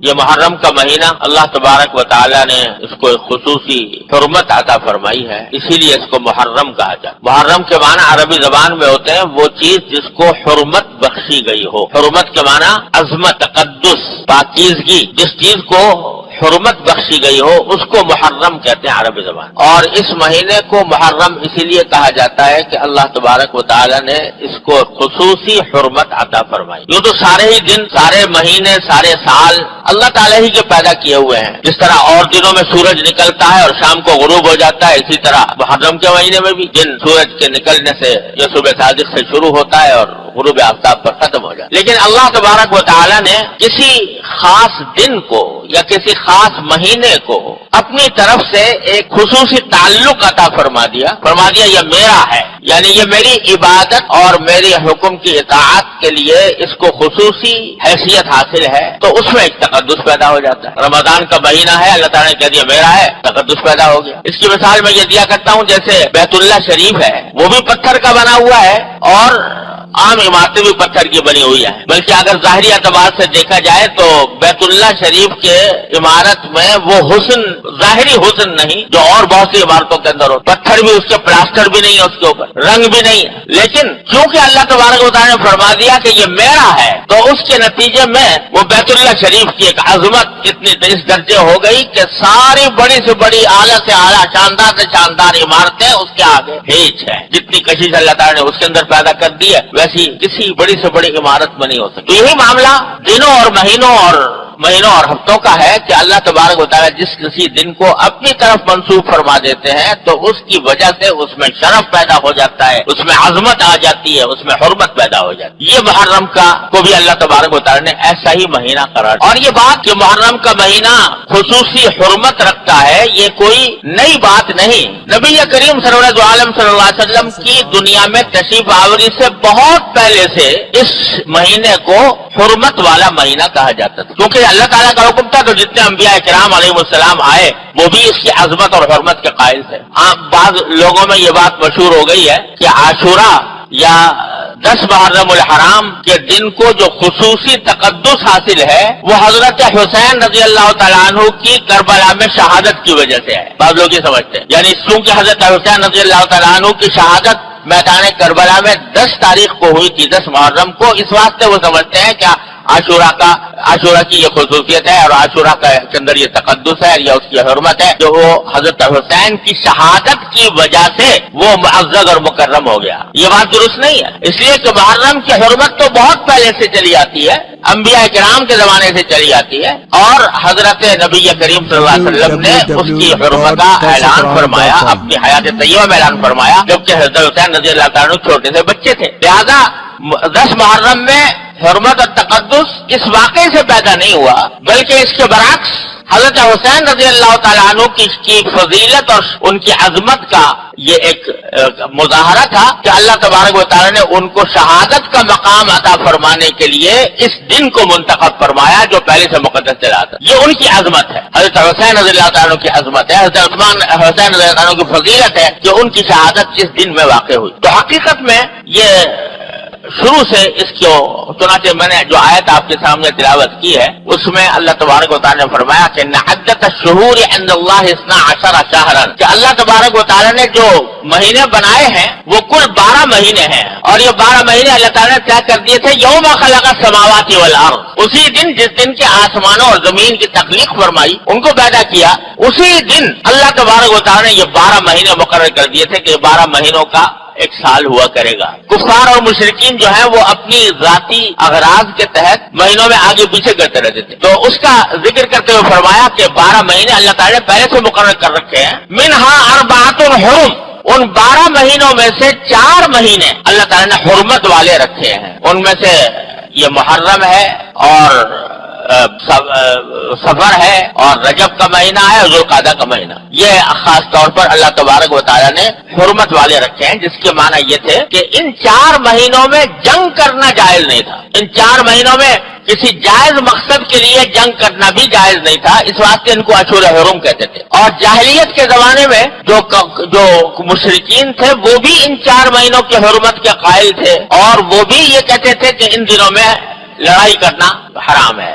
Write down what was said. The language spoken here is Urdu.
یہ محرم کا مہینہ اللہ تبارک و تعالی نے اس کو ایک خصوصی حرمت عطا فرمائی ہے، اسی لیے اس کو محرم کہا جاتا ہے۔ محرم کے معنی عربی زبان میں ہوتے ہیں وہ چیز جس کو حرمت بخشی گئی ہو۔ حرمت کے معنی عظمت، تقدس، پاکیزگی، جس چیز کو حرمت بخشی گئی ہو اس کو محرم کہتے ہیں عربی زبان۔ اور اس مہینے کو محرم اسی لیے کہا جاتا ہے کہ اللہ تبارک و تعالی نے اس کو خصوصی حرمت عطا فرمائی۔ یوں تو سارے ہی دن، سارے مہینے، سارے سال اللہ تعالی ہی کے پیدا کیے ہوئے ہیں۔ جس طرح اور دنوں میں سورج نکلتا ہے اور شام کو غروب ہو جاتا ہے، اسی طرح محرم کے مہینے میں بھی دن سورج کے نکلنے سے یا صبح صادق سے شروع ہوتا ہے اور غروب آفتاب پر ختم ہو جاتا ہے۔ لیکن اللہ تبارک و تعالی نے کسی خاص دن کو یا کسی خاص مہینے کو اپنی طرف سے ایک خصوصی تعلق عطا فرما دیا یہ میرا ہے، یعنی یہ میری عبادت اور میری حکم کی اطاعت کے لیے اس کو خصوصی حیثیت حاصل ہے، تو اس میں ایک تقدس پیدا ہو جاتا ہے۔ رمضان کا مہینہ ہے، اللہ تعالیٰ نے کہہ دیا میرا ہے، تقدس پیدا ہو گیا۔ اس کی مثال میں یہ دیا کرتا ہوں، جیسے بیت اللہ شریف ہے، وہ بھی پتھر کا بنا ہوا ہے اور عام عمارتیں بھی پتھر کی بنی ہوئی ہیں، بلکہ اگر ظاہری اعتبار سے دیکھا جائے تو بیت اللہ شریف کے عمارت میں وہ حسن، ظاہری حسن نہیں جو اور بہت سی عمارتوں کے اندر ہو، پتھر بھی اس کے پلاسٹر بھی نہیں ہے، اس کے اوپر رنگ بھی نہیں ہے، لیکن چونکہ اللہ تبارک و تعالیٰ نے فرما دیا کہ یہ میرا ہے، تو اس کے نتیجے میں وہ بیت اللہ شریف کی ایک عظمت اتنی اس درجے ہو گئی کہ ساری بڑی سے بڑی، اعلیٰ سے اعلیٰ، شاندار سے شاندار عمارتیں اس کے آگے ہیچ ہے۔ جتنی کشش اللہ تعالیٰ نے اس کے اندر پیدا کر دی ہے ویسی کسی بڑی سے بڑی عمارت میں نہیں ہو سکتی۔ یہی معاملہ دنوں اور مہینوں اور ہفتوں کا ہے کہ اللہ تبارک و تعالیٰ جس کسی دن کو اپنی طرف منسوب فرما دیتے ہیں تو اس کی وجہ سے اس میں شرف پیدا ہو جاتا ہے، اس میں عظمت آ جاتی ہے، اس میں حرمت پیدا ہو جاتی ہے۔ یہ محرم کو بھی اللہ تبارک و تعالیٰ نے ایسا ہی مہینہ قرار دیا۔ اور یہ بات کہ محرم کا مہینہ خصوصی حرمت رکھتا ہے، یہ کوئی نئی بات نہیں۔ نبی کریم صلی اللہ علیہ وسلم کی دنیا میں تشریف آوری سے بہت پہلے سے اس مہینے کو حرمت والا مہینہ کہا جاتا تھا، کیونکہ اللہ تعالیٰ کا حکم تھا، تو جتنے انبیاء کرام علیہ السلام آئے وہ بھی اس کی عظمت اور حرمت کے قائل تھے۔ بعض لوگوں میں یہ بات مشہور ہو گئی ہے کہ عاشورہ یا 10 محرم الحرام کے دن کو جو خصوصی تقدس حاصل ہے وہ حضرت حسین رضی اللہ تعالیٰ عنہ کی کربلا میں شہادت کی وجہ سے ہے۔ بعض لوگ یہ سمجھتے ہیں، یعنی چونکہ حضرت حسین رضی اللہ تعالیٰ عنہ کی شہادت میدان کربلا میں 10 تاریخ کو ہوئی تھی، 10 محرم کو، اس واسطے وہ سمجھتے ہیں کہ عاشورہ کی یہ خصوصیت ہے اور عاشورہ کے اندر یہ تقدس ہے یا اس کی حرمت ہے جو وہ حضرت حسین کی شہادت کی وجہ سے وہ معزز اور مکرم ہو گیا۔ یہ بات درست نہیں ہے، اس لیے کہ محرم کی حرمت تو بہت پہلے سے چلی آتی ہے، انبیاء کرام کے زمانے سے چلی آتی ہے، اور حضرت نبی کریم صلی اللہ علیہ وسلم نے اس کی حرمت کا اعلان فرمایا، اپنی حیات طیبہ میں اعلان فرمایا، جبکہ حضرت حسین رضی اللہ تعالیٰ عنہ چھوٹے سے بچے تھے۔ لہذا 10 محرم میں حرمت اور تقدس اس واقعے سے پیدا نہیں ہوا، بلکہ اس کے برعکس حضرت حسین رضی اللہ تعالیٰ عنہ کی فضیلت اور ان کی عظمت کا یہ ایک مظاہرہ تھا کہ اللہ تبارک و تعالیٰ نے ان کو شہادت کا مقام عطا فرمانے کے لیے اس دن کو منتخب فرمایا جو پہلے سے مقدس چلا تھا۔ یہ ان کی عظمت ہے، حضرت حسین رضی اللہ تعالیٰ عنہ کی عظمت ہے، حضرت حسین رضی اللہ عنہ کی فضیلت ہے کہ ان کی شہادت اس دن میں واقع ہوئی۔ تو حقیقت میں یہ شروع سے اس کو، چنانچہ میں نے جو آیت آپ کے سامنے تلاوت کی ہے اس میں اللہ تبارک و تعالیٰ نے فرمایا کہ عدت الشہور عند اللہ 12 شہرا، کہ اللہ تبارک و تعالیٰ نے جو مہینے بنائے ہیں وہ کل 12 مہینے ہیں، اور یہ 12 مہینے اللہ تعالیٰ نے طے کر دیے تھے یوم خلق السماوات والارض، اسی دن جس دن کے آسمانوں اور زمین کی تخلیق فرمائی، ان کو پیدا کیا، اسی دن اللہ تبارک و تعالیٰ نے یہ 12 مہینے مقرر کر دیے تھے کہ 12 مہینوں کا ایک سال ہوا کرے گا۔ کفار اور مشرکین جو ہیں وہ اپنی ذاتی اغراض کے تحت مہینوں میں آگے پیچھے کرتے رہتے تھے، تو اس کا ذکر کرتے ہوئے فرمایا کہ 12 مہینے اللہ تعالیٰ نے پہلے سے مقرر کر رکھے ہیں، منہا 4 حرم، ان 12 مہینوں میں سے 4 مہینے اللہ تعالیٰ نے حرمت والے رکھے ہیں، ان میں سے یہ محرم ہے اور سفر ہے اور رجب کا مہینہ ہے اور ذوالقعدہ کا مہینہ، یہ خاص طور پر اللہ تبارک و تعالیٰ نے حرمت والے رکھے ہیں، جس کے معنی یہ تھے کہ ان 4 مہینوں میں جنگ کرنا جائز نہیں تھا، ان 4 مہینوں میں کسی جائز مقصد کے لیے جنگ کرنا بھی جائز نہیں تھا، اس واسطے ان کو اشہر حرم کہتے تھے۔ اور جاہلیت کے زمانے میں جو مشرکین تھے وہ بھی ان 4 مہینوں کی حرمت کے قائل تھے، اور وہ بھی یہ کہتے تھے کہ ان دنوں میں لڑائی کرنا حرام ہے،